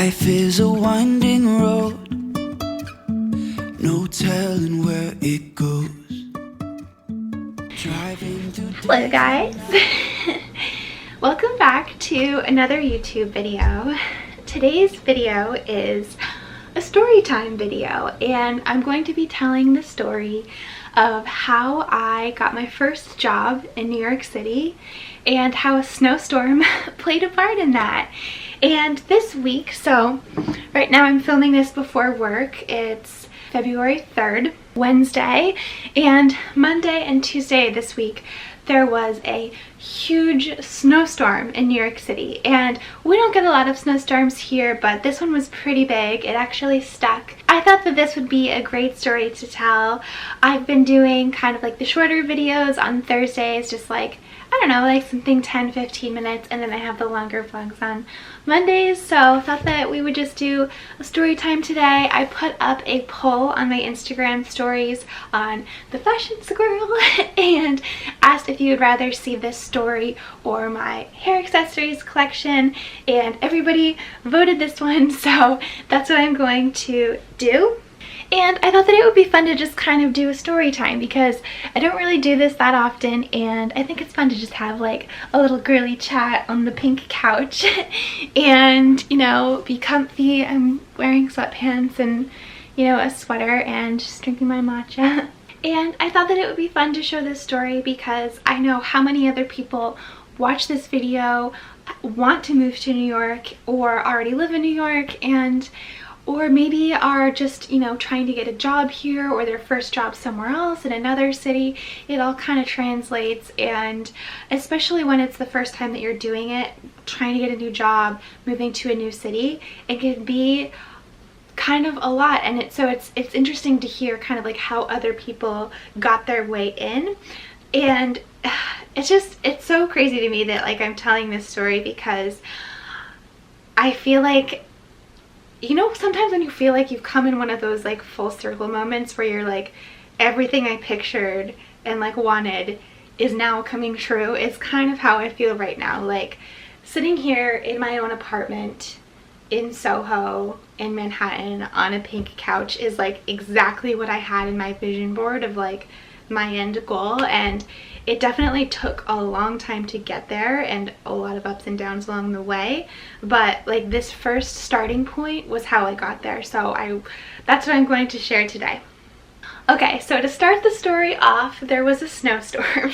Life is a winding road, no telling where it goes. Hello guys! Welcome back to another YouTube video. Today's video is a story time video, and I'm going to be telling the story of how I got my first job in New York City and how a snowstorm played a part in that. And this week, so right now I'm filming this before work, it's February 3rd, Wednesday, and Monday and Tuesday this week there was a huge snowstorm in New York City. And we don't get a lot of snowstorms here, but this one was pretty big. It actually stuck. I thought that this would be a great story to tell. I've been doing kind of like the shorter videos on Thursdays, just like, I don't know, like something 10-15 minutes, and then I have the longer vlogs on Mondays. So I thought that we would just do a story time today. I put up a poll on my Instagram stories on the fashion squirrel and asked if you would rather see this story or my hair accessories collection, and everybody voted this one, so that's what I'm going to do. And I thought that it would be fun to just kind of do a story time because I don't really do this that often, and I think it's fun to just have like a little girly chat on the pink couch and, you know, be comfy. I'm wearing sweatpants and, you know, a sweater and just drinking my matcha. And I thought that it would be fun to show this story because I know how many other people watch this video, want to move to New York, or already live in New York, and or maybe are just, you know, trying to get a job here or their first job somewhere else in another city. It all kind of translates, and especially when it's the first time that you're doing it, trying to get a new job, moving to a new city, it can be kind of a lot. And it's interesting to hear kind of like how other people got their way in. And it's so crazy to me that like I'm telling this story because I feel like, you know, sometimes when you feel like you've come in one of those like full circle moments where you're like, everything I pictured and like wanted is now coming true. It's kind of how I feel right now. Like sitting here in my own apartment in Soho in Manhattan on a pink couch is like exactly what I had in my vision board of like my end goal. And it definitely took a long time to get there and a lot of ups and downs along the way, but like this first starting point was how I got there. So that's what I'm going to share today. Okay, so to start the story off, there was a snowstorm.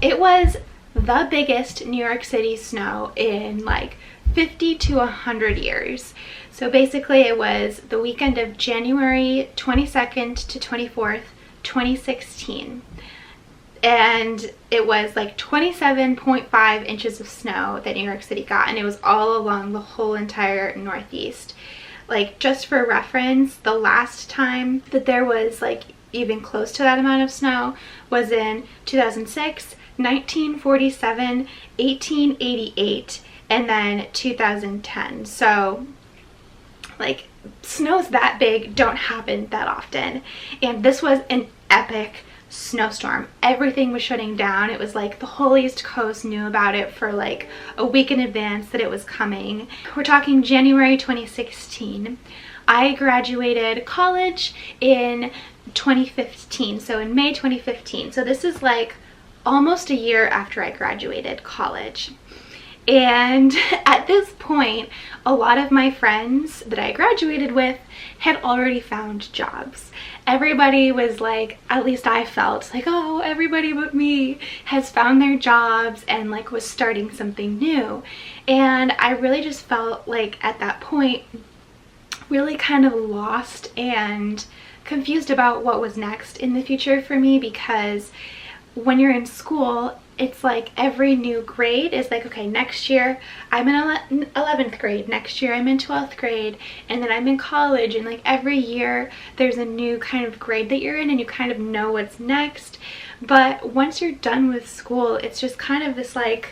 It was the biggest New York City snow in like 50 to 100 years. So basically it was the weekend of January 22nd to 24th, 2016. And it was like 27.5 inches of snow that New York City got, and it was all along the whole entire Northeast. Like, just for reference, the last time that there was like even close to that amount of snow was in 2006, 1947, 1888, and then 2010. So like snows that big don't happen that often, and this was an epic snowstorm. Everything was shutting down. It was like the whole East Coast knew about it for like a week in advance that it was coming. We're talking January 2016. I graduated college in 2015, so in May 2015. So this is like almost a year after I graduated college. And at this point, a lot of my friends that I graduated with had already found jobs. Everybody was like, at least I felt like, oh, everybody but me has found their jobs and like was starting something new. And I really just felt like at that point really kind of lost and confused about what was next in the future for me, because when you're in school, it's like every new grade is like, okay, next year I'm in 11th grade, next year I'm in 12th grade, and then I'm in college, and like every year there's a new kind of grade that you're in and you kind of know what's next. But once you're done with school, it's just kind of this like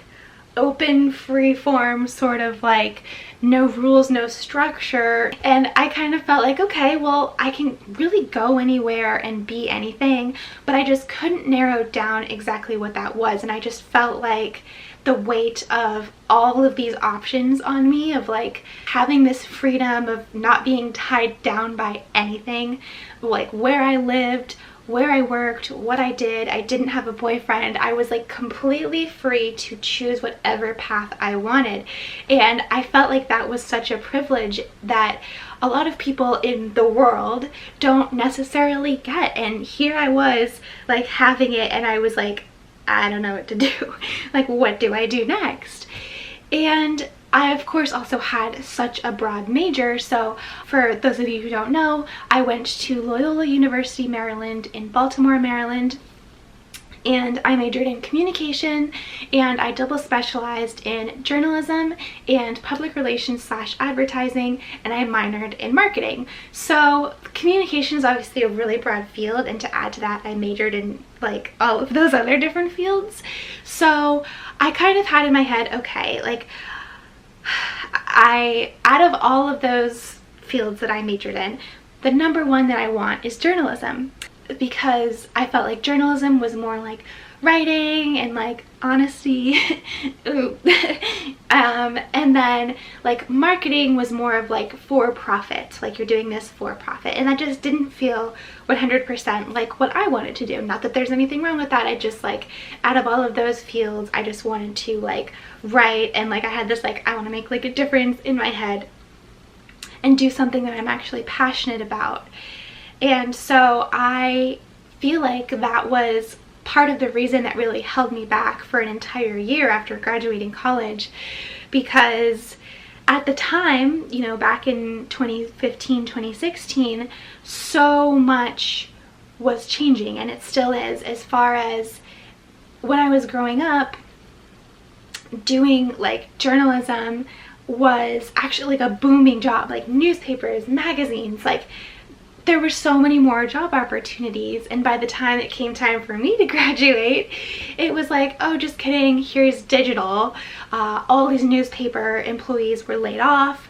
open, free form sort of like no rules, no structure. And I kind of felt like, okay, well, I can really go anywhere and be anything, but I just couldn't narrow down exactly what that was. And I just felt like the weight of all of these options on me, of like having this freedom of not being tied down by anything, like where I lived, where I worked, what I did. I didn't have a boyfriend. I was like completely free to choose whatever path I wanted. And I felt like that was such a privilege that a lot of people in the world don't necessarily get. And here I was like having it, and I was like, I don't know what to do. Like, what do I do next? And I, of course, also had such a broad major. So for those of you who don't know, I went to Loyola University, Maryland in Baltimore, Maryland. And I majored in communication, and I double specialized in journalism and public relations / advertising, and I minored in marketing. So communication is obviously a really broad field, and to add to that, I majored in like all of those other different fields. So I kind of had in my head, okay, like out of all of those fields that I majored in, the number one that I want is journalism, because I felt like journalism was more like writing and like honesty. Ooh. And then like marketing was more of like for profit, like you're doing this for profit, and that just didn't feel 100% like what I wanted to do. Not that there's anything wrong with that, I just like, out of all of those fields, I just wanted to like write, and like I had this like, I want to make like a difference in my head and do something that I'm actually passionate about. And so I feel like that was part of the reason that really held me back for an entire year after graduating college, because at the time, you know, back in 2015, 2016, so much was changing, and it still is. As far as when I was growing up, doing like journalism was actually like a booming job, like newspapers, magazines, like there were so many more job opportunities. And by the time it came time for me to graduate, it was like, oh, just kidding, here's digital. All these newspaper employees were laid off,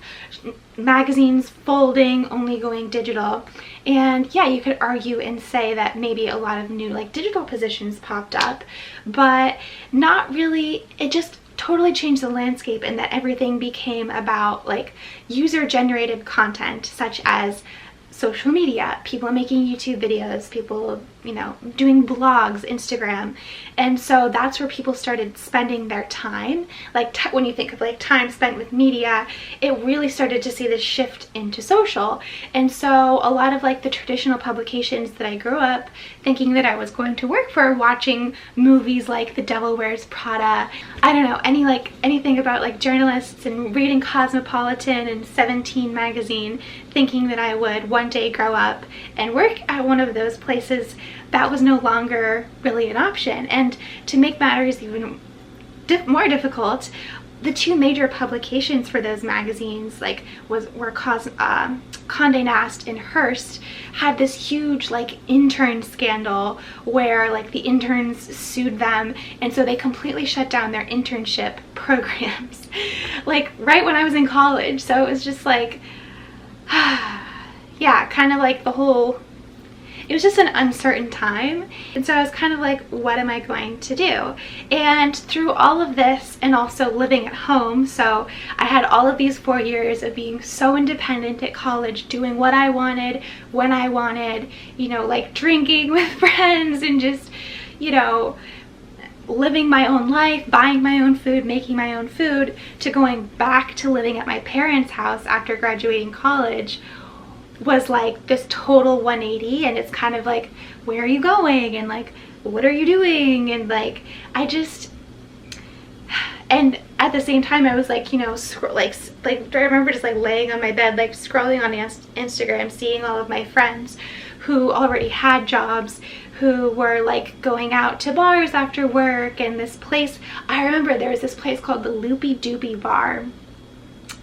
magazines folding, only going digital. And yeah, you could argue and say that maybe a lot of new like digital positions popped up, but not really. It just totally changed the landscape, in that everything became about like user-generated content, such as social media, people making YouTube videos, people, you know, doing blogs, Instagram. And so that's where people started spending their time. Like when you think of like time spent with media, it really started to see this shift into social. And so a lot of like the traditional publications that I grew up thinking that I was going to work for, watching movies like The Devil Wears Prada, I don't know, anything about like journalists, and reading Cosmopolitan and 17 magazine, thinking that I would one day grow up and work at one of those places, that was no longer really an option. And to make matters even more difficult, the two major publications for those magazines were Condé Nast and Hearst, had this huge like intern scandal where like the interns sued them, and so they completely shut down their internship programs like right when I was in college. So it was just like yeah, kind of like it was just an uncertain time. And so I was kind of like, what am I going to do? And through all of this, and also living at home, so I had all of these 4 years of being so independent at college, doing what I wanted, when I wanted, you know, like drinking with friends, and just, you know, living my own life, buying my own food, making my own food, to going back to living at my parents' house after graduating college was like this total 180. And it's kind of like, where are you going, and like, what are you doing? And like, and at the same time I was like, you know, I remember just like laying on my bed, like scrolling on Instagram, seeing all of my friends who already had jobs, who were like going out to bars after work. And this place, I remember there was this place called the Loopy Doopy Bar,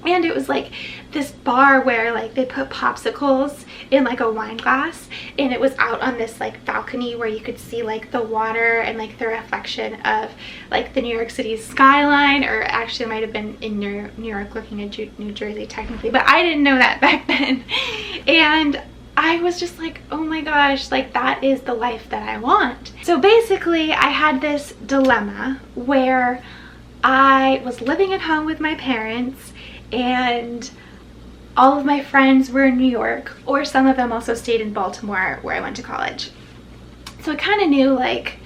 And it was like this bar where like they put popsicles in like a wine glass, and it was out on this like balcony where you could see like the water and like the reflection of like the New York City skyline, or actually it might have been in New York looking at New Jersey technically, but I didn't know that back then. And I was just like, oh my gosh, like that is the life that I want. So basically I had this dilemma where I was living at home with my parents, and all of my friends were in New York, or some of them also stayed in Baltimore where I went to college. So I kind of knew like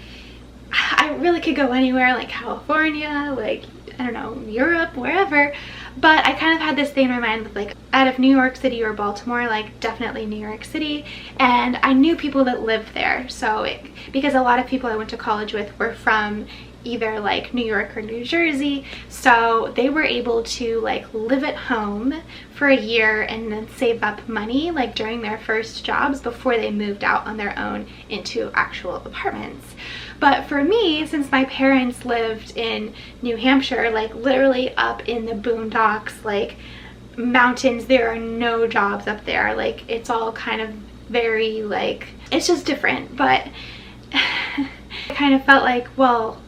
I really could go anywhere, like California, like I don't know, Europe, wherever. But I kind of had this thing in my mind with like out of New York City or Baltimore, like definitely New York City. And I knew people that lived there, so because a lot of people I went to college with were from either like New York or New Jersey, so they were able to like live at home for a year and then save up money like during their first jobs before they moved out on their own into actual apartments. But for me, since my parents lived in New Hampshire, like literally up in the boondocks, like mountains, there are no jobs up there, like it's all kind of very like, it's just different. But I kind of felt like, well,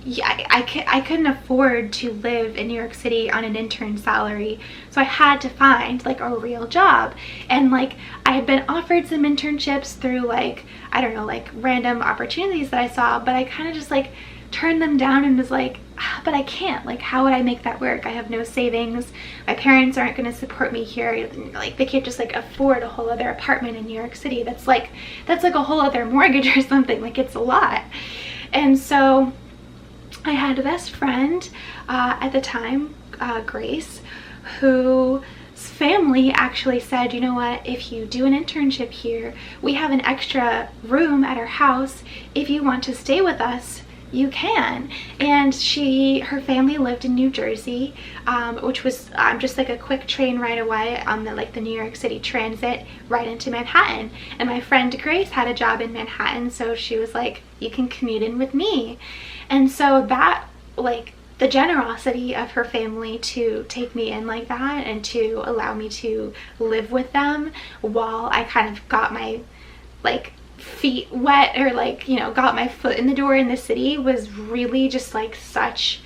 yeah, I couldn't afford to live in New York City on an intern salary, so I had to find like a real job. And like I had been offered some internships through like, I don't know, like random opportunities that I saw, but I kind of just like turned them down and was like, but I can't, like how would I make that work? I have no savings, my parents aren't going to support me here, like they can't just like afford a whole other apartment in New York City. That's like a whole other mortgage or something, like it's a lot. And so I had a best friend at the time, Grace, whose family actually said, you know what, if you do an internship here, we have an extra room at our house. If you want to stay with us, you can. And her family lived in New Jersey, which was just like a quick train right away on the New York City Transit right into Manhattan. And my friend Grace had a job in Manhattan, so she was like, you can commute in with me. And so that, like, the generosity of her family to take me in like that and to allow me to live with them while I kind of got my like feet wet, or like, you know, got my foot in the door in the city, was really just like such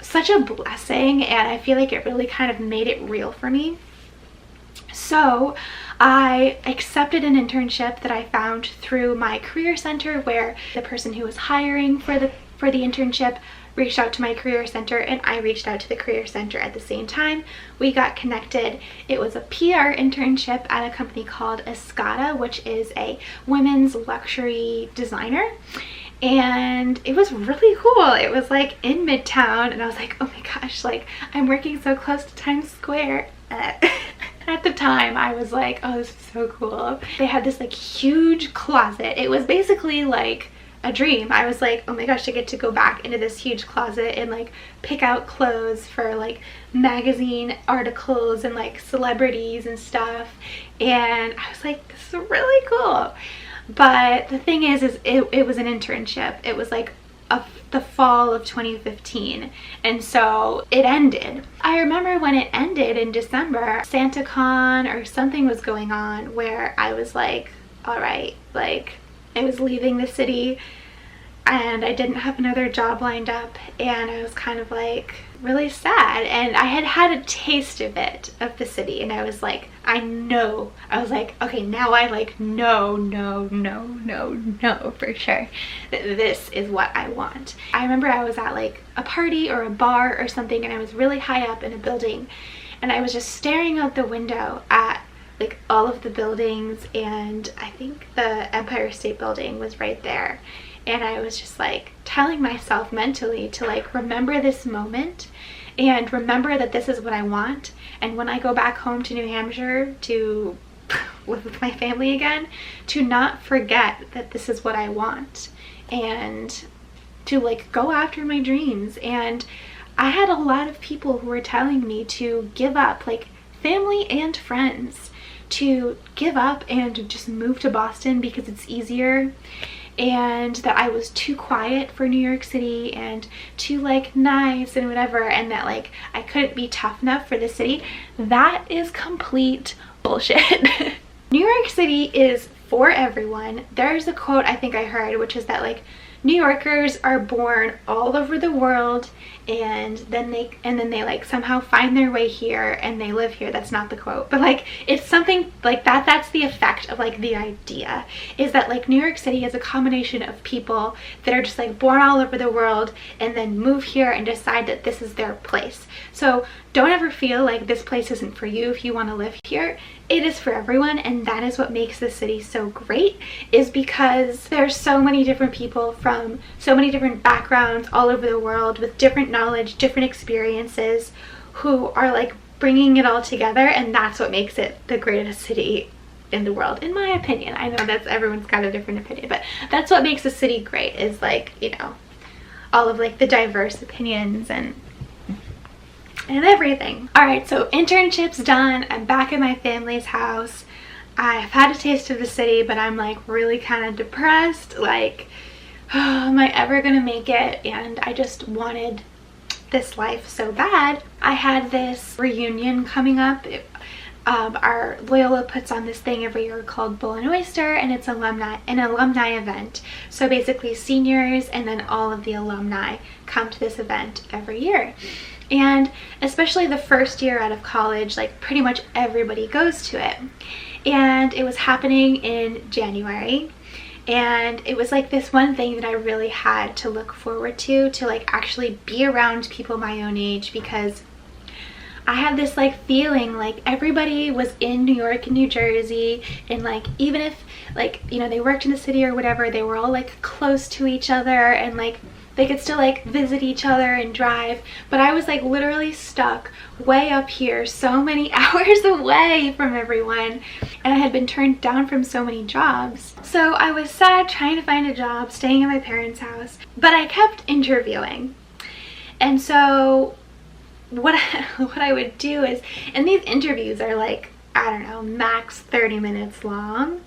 a blessing. And I feel like it really kind of made it real for me. So I accepted an internship that I found through my career center, where the person who was hiring for the internship reached out to my career center, and I reached out to the career center at the same time. We got connected. It was a PR internship at a company called Escada, which is a women's luxury designer. And it was really cool. It was like in Midtown, and I was like, oh my gosh, like I'm working so close to Times Square. At the time I was like, oh, this is so cool. They had this like huge closet. It was basically like a dream. I was like, oh my gosh, I get to go back into this huge closet and like pick out clothes for like magazine articles and like celebrities and stuff. And I was like, this is really cool. But the thing is it was an internship. It was like the fall of 2015, and so it ended. I remember when it ended in December, SantaCon or something was going on where I was like, all right, like I was leaving the city and I didn't have another job lined up, and I was kind of like really sad. And I had had a taste of it, of the city, and I was like, I was like, okay, now I like no for sure that this is what I want. I remember I was at like a party or a bar or something, and I was really high up in a building, and I was just staring out the window at like all of the buildings, and I think the Empire State Building was right there. And I was just like telling myself mentally to like remember this moment and remember that this is what I want. And when I go back home to New Hampshire to live with my family again, to not forget that this is what I want, and to like go after my dreams. And I had a lot of people who were telling me to give up, like family and friends, to give up and just move to Boston because it's easier. and that I was too quiet for New York City and too like nice and whatever, and that like I couldn't be tough enough for the city. That is complete bullshit. New York City is for everyone. There's a quote I think I heard, which is that like New Yorkers are born all over the world, and then they like somehow find their way here and they live here. That's not the quote, but like it's something like that. That's the effect of like the idea, is that like New York City is a combination of people that are just like born all over the world and then move here and decide that this is their place. So don't ever feel like this place isn't for you if you want to live here. It is for everyone, and that is what makes the city so great, is because there's so many different people from so many different backgrounds all over the world with different knowledge, different experiences, who are like bringing it all together, and that's what makes it the greatest city in the world, in my opinion. I know that's everyone's got a different opinion, but that's what makes a city great, is like, you know, all of like the diverse opinions and everything. All right, so internship's done. I'm back at my family's house. I've had a taste of the city, but I'm like really kind of depressed. Like, oh, am I ever gonna make it? And I just wanted this life so bad. I had this reunion coming up. Our Loyola puts on this thing every year called Bull and Oyster, and it's an alumni event. So basically seniors and then all of the alumni come to this event every year. And especially the first year out of college, like pretty much everybody goes to it. And it was happening in January. And it was like this one thing that I really had to look forward to like actually be around people my own age, because I had this like feeling like everybody was in New York and New Jersey, and like even if like, you know, they worked in the city or whatever, they were all like close to each other and like they could still like visit each other and drive. But I was like literally stuck way up here, so many hours away from everyone, and I had been turned down from so many jobs. So I was sad trying to find a job, staying at my parents' house, but I kept interviewing. And so what I would do is, and these interviews are like, I don't know, max 30 minutes long.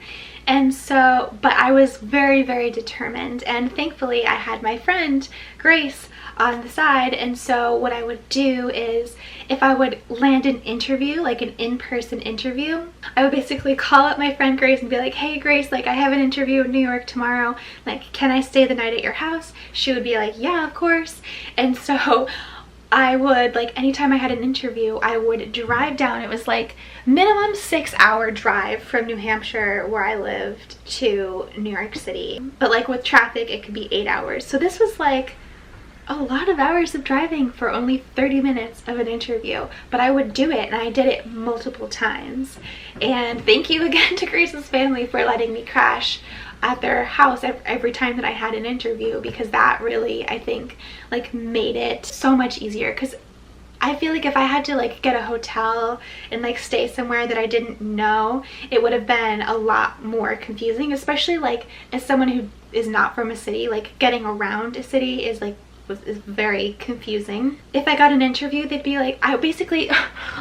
And so, but I was very, very determined, and thankfully I had my friend Grace on the side. And so what I would do is, if I would land an interview, like an in-person interview, I would basically call up my friend Grace and be like, hey Grace, like I have an interview in New York tomorrow, like can I stay the night at your house? She would be like, yeah, of course. And so I would, like, anytime I had an interview, I would drive down. It was like minimum 6-hour drive from New Hampshire, where I lived, to New York City. But like with traffic, it could be 8 hours. So this was like a lot of hours of driving for only 30 minutes of an interview. But I would do it, and I did it multiple times. And thank you again to Grace's family for letting me crash at their house every time that I had an interview, because that really, I think, like made it so much easier. Because I feel like if I had to like get a hotel and like stay somewhere that I didn't know, it would have been a lot more confusing, especially like as someone who is not from a city. Like getting around a city is like is very confusing. If I got an interview, they'd be like, I basically,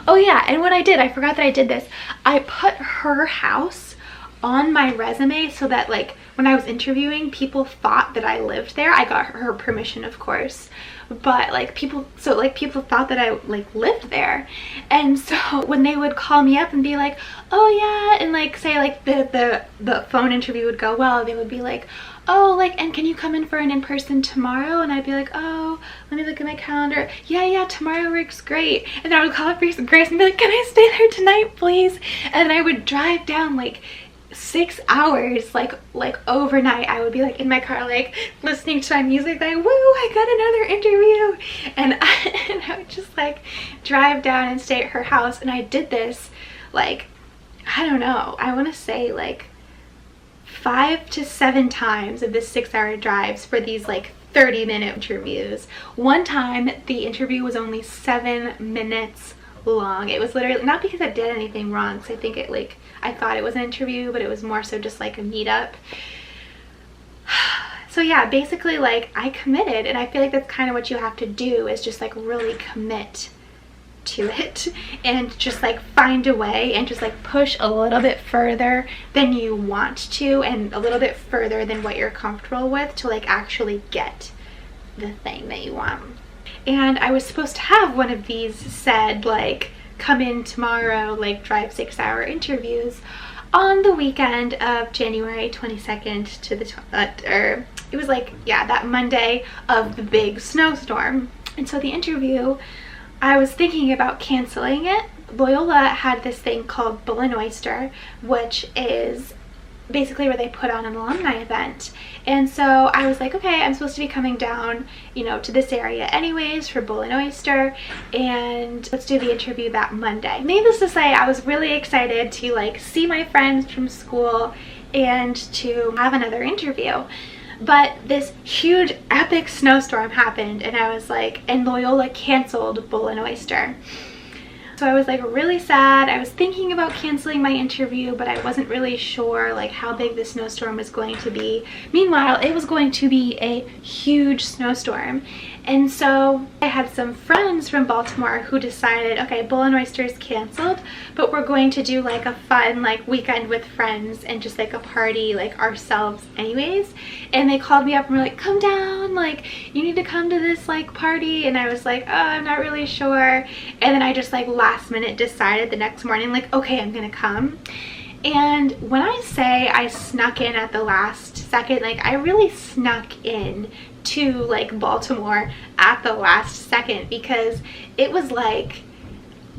oh yeah, and what I did, I forgot that I did this, I put her house on my resume so that like when I was interviewing, people thought that I lived there. I got her permission, of course, but like people thought that I like lived there. And so when they would call me up and be like, oh yeah, and like say like the phone interview would go well, they would be like, oh, like, and can you come in for an in-person tomorrow? And I'd be like, oh, let me look at my calendar. Yeah, tomorrow works great. And then I would call up Grace and be like, can I stay there tonight, please? And then I would drive down like 6 hours, like overnight. I would be like in my car, like listening to my music, like, woo, I got another interview. And I would just like drive down and stay at her house. And I did this like, I don't know, I want to say like 5 to 7 times of this 6-hour drives for these like 30-minute interviews. One time the interview was only 7 minutes long. It was literally not because I did anything wrong, because I think it like, I thought it was an interview, but it was more so just like a meetup. So yeah, basically like I committed, and I feel like that's kind of what you have to do, is just like really commit to it and just like find a way and just like push a little bit further than you want to and a little bit further than what you're comfortable with to like actually get the thing that you want. And I was supposed to have one of these said like come in tomorrow, like drive 6-hour interviews on the weekend of January 22nd to the it was like, yeah, that Monday of the big snowstorm. And so the interview, I was thinking about canceling it. Loyola had this thing called Bull and Oyster, which is basically where they put on an alumni event. And so I was like, okay, I'm supposed to be coming down, you know, to this area anyways for Bull and Oyster, and let's do the interview that Monday. Needless to say, I was really excited to like see my friends from school and to have another interview. But this huge epic snowstorm happened, and I was like, and Loyola canceled Bull and Oyster. So I was like really sad. I was thinking about canceling my interview, but I wasn't really sure like how big the snowstorm was going to be. Meanwhile, it was going to be a huge snowstorm. And so I had some friends from Baltimore who decided, okay, Bull and Oyster is canceled, but we're going to do like a fun like weekend with friends and just like a party like ourselves anyways. And they called me up and were like, come down, like you need to come to this like party. And I was like, oh, I'm not really sure. And then I just like last minute decided the next morning like, okay, I'm gonna come. And when I say I snuck in at the last second, like I really snuck in to like Baltimore at the last second, because it was like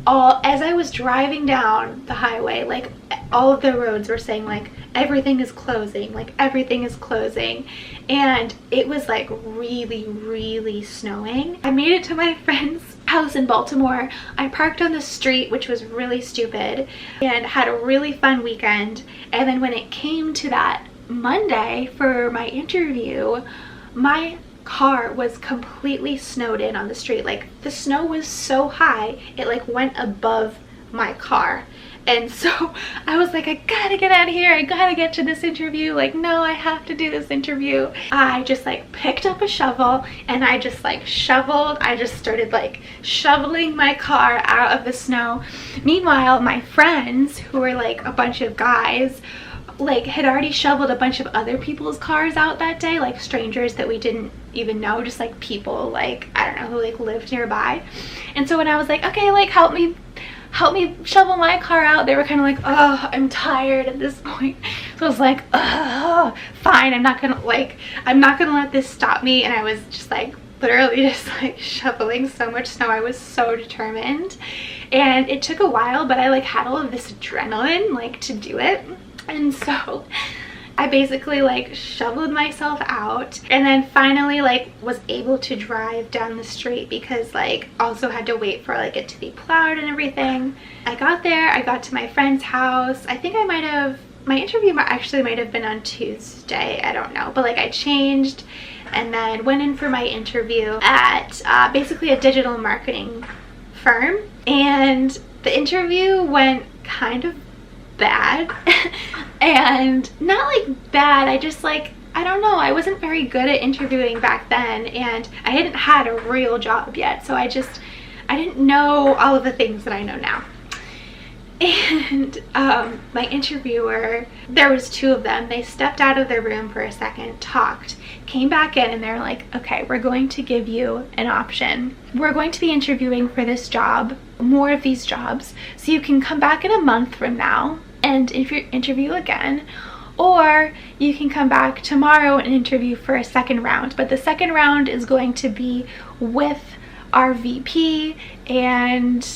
as I was driving down the highway, like all of the roads were saying like everything is closing, like everything is closing, and it was like really snowing. I made it to my friend's house in Baltimore. I parked on the street, which was really stupid, and had a really fun weekend. And then when it came to that Monday for my interview, my car was completely snowed in on the street. Like the snow was so high, it like went above my car. And so I was like, I gotta get out of here, I gotta get to this interview, like no, I have to do this interview. I just like picked up a shovel and I just like shoveled. I just started like shoveling my car out of the snow. Meanwhile, my friends, who were like a bunch of guys, like had already shoveled a bunch of other people's cars out that day, like strangers that we didn't even know, just like people like, I don't know, who like lived nearby. And so when I was like, okay, like help me shovel my car out, they were kind of like, oh, I'm tired at this point. So I was like, oh, fine, I'm not gonna let this stop me. And I was just like literally just like shoveling so much snow. I was so determined, and it took a while, but I like had all of this adrenaline like to do it. And so I basically like shoveled myself out, and then finally like was able to drive down the street, because like also had to wait for like it to be plowed and everything. I got there, I got to my friend's house. I think my interview actually might have been on Tuesday, I don't know, but like I changed and then went in for my interview at basically a digital marketing firm. And the interview went kind of bad. And not like bad, I just like, I don't know, I wasn't very good at interviewing back then, and I hadn't had a real job yet, so I didn't know all of the things that I know now. And my interviewer, there was two of them, they stepped out of their room for a second, talked, came back in, and they're like, okay, we're going to give you an option. We're going to be interviewing for this job, more of these jobs, so you can come back in a month from now and if you interview again, or you can come back tomorrow and interview for a second round. But the second round is going to be with our VP, and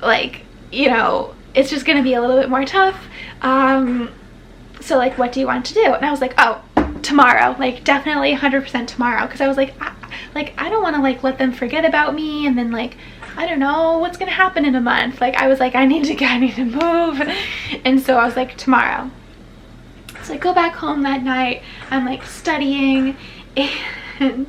like, you know, it's just going to be a little bit more tough. So like, what do you want to do? And I was like, oh, tomorrow, like definitely 100% tomorrow, because I was like, I don't want to like let them forget about me, and then like I don't know what's gonna happen in a month. Like I was like, I need to move. And so I was like, tomorrow. So I go back home that night, I'm like studying, and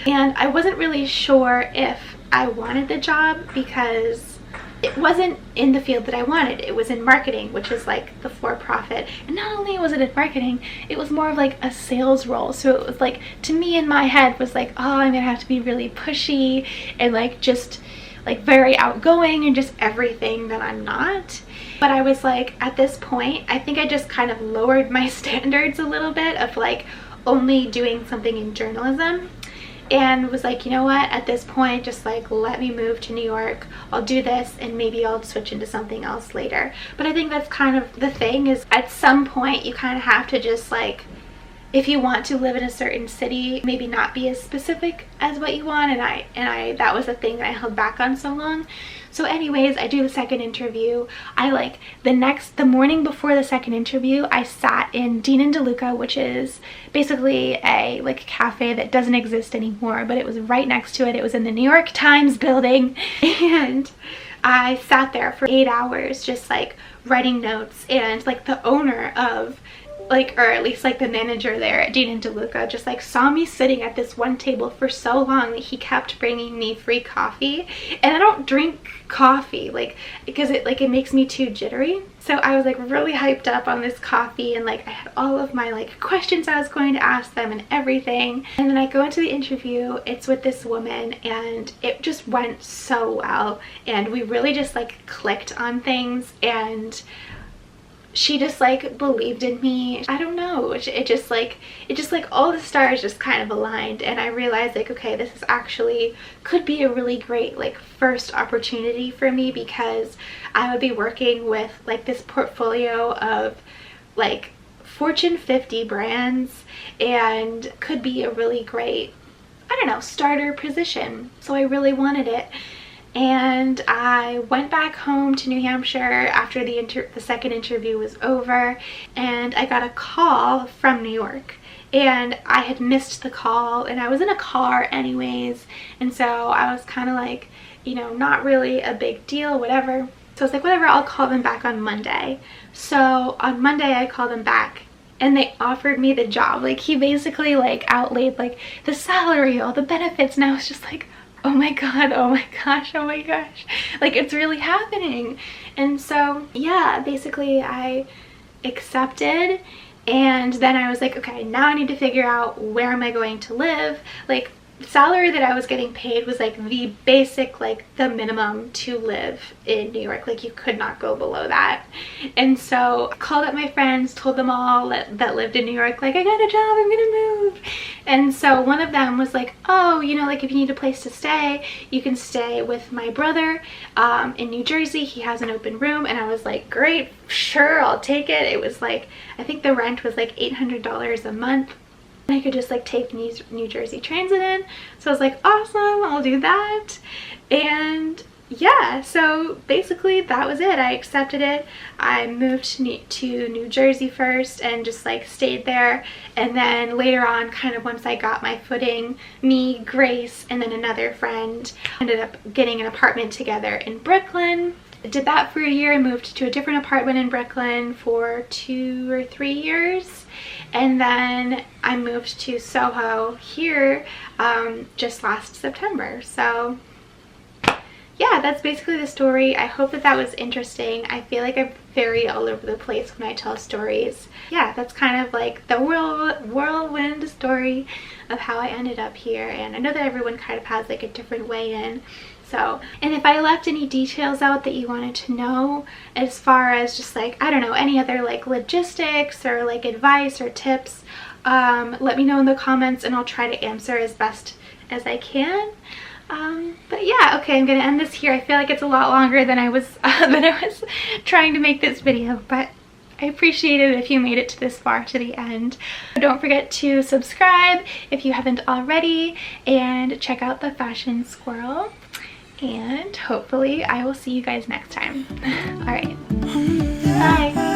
I wasn't really sure if I wanted the job, because it wasn't in the field that I wanted. It was in marketing, which is like the for-profit. And not only was it in marketing, it was more of like a sales role. So it was like, to me in my head was like, oh, I'm gonna have to be really pushy and like just like very outgoing and just everything that I'm not. But I was like, at this point, I think I just kind of lowered my standards a little bit of like only doing something in journalism, and was like, you know what, at this point, just like let me move to New York. I'll do this and maybe I'll switch into something else later. But I think that's kind of the thing, is at some point you kind of have to just like, if you want to live in a certain city, maybe not be as specific as what you want. And I that was the thing that I held back on so long. So anyways, I do the second interview. I like the morning before the second interview, I sat in Dean and DeLuca, which is basically a like cafe that doesn't exist anymore, but it was right next to it. It was in the New York Times building, and I sat there for 8 hours just like writing notes. And like the owner of like, or at least like the manager there at Dean and DeLuca, just like saw me sitting at this one table for so long that he kept bringing me free coffee. And I don't drink coffee like because it makes me too jittery. So I was like really hyped up on this coffee, and like I had all of my like questions I was going to ask them and everything. And then I go into the interview. It's with this woman, and it just went so well, and we really just like clicked on things, and she just like believed in me. I don't know, it just like all the stars just kind of aligned, and I realized like, okay, this is actually could be a really great like first opportunity for me, because I would be working with like this portfolio of like Fortune 50 brands, and could be a really great, I don't know, starter position. So I really wanted it. And I went back home to New Hampshire after the second interview was over, and I got a call from New York, and I had missed the call, and I was in a car anyways, and so I was kind of like, you know, not really a big deal, whatever. So I was like, whatever, I'll call them back on Monday. So on Monday I called them back, and they offered me the job. Like he basically like outlaid like the salary, all the benefits, and I was just like, oh my god, oh my gosh, oh my gosh, like it's really happening. And so yeah, basically I accepted, and then I was like, okay, now I need to figure out where am I going to live. Like salary that I was getting paid was like the basic, like the minimum to live in New York. Like you could not go below that. And so I called up my friends, told them all that lived in New York, like I got a job, I'm gonna move. And so one of them was like, oh, you know, like if you need a place to stay, you can stay with my brother in New Jersey. He has an open room. And I was like, great, sure, I'll take it. It was like, I think the rent was like $800 a month. I could just like take New Jersey Transit in. So I was like, awesome, I'll do that. And yeah, so basically that was it. I accepted it. I moved to New Jersey first and just like stayed there. And then later on, kind of once I got my footing, me, Grace, and then another friend ended up getting an apartment together in Brooklyn. I did that for a year. I moved to a different apartment in Brooklyn for 2 or 3 years. And then I moved to Soho here just last September. So yeah, that's basically the story. I hope that was interesting. I feel like I'm very all over the place when I tell stories. Yeah, that's kind of like the whirlwind story of how I ended up here. And I know that everyone kind of has like a different way in. So, and if I left any details out that you wanted to know as far as just like, I don't know, any other like logistics or like advice or tips, let me know in the comments and I'll try to answer as best as I can. But yeah, okay, I'm gonna end this here. I feel like it's a lot longer than I was trying to make this video, but I appreciate it if you made it to this far to the end. Don't forget to subscribe if you haven't already, and check out the fashion squirrel. And hopefully I will see you guys next time. All right, bye.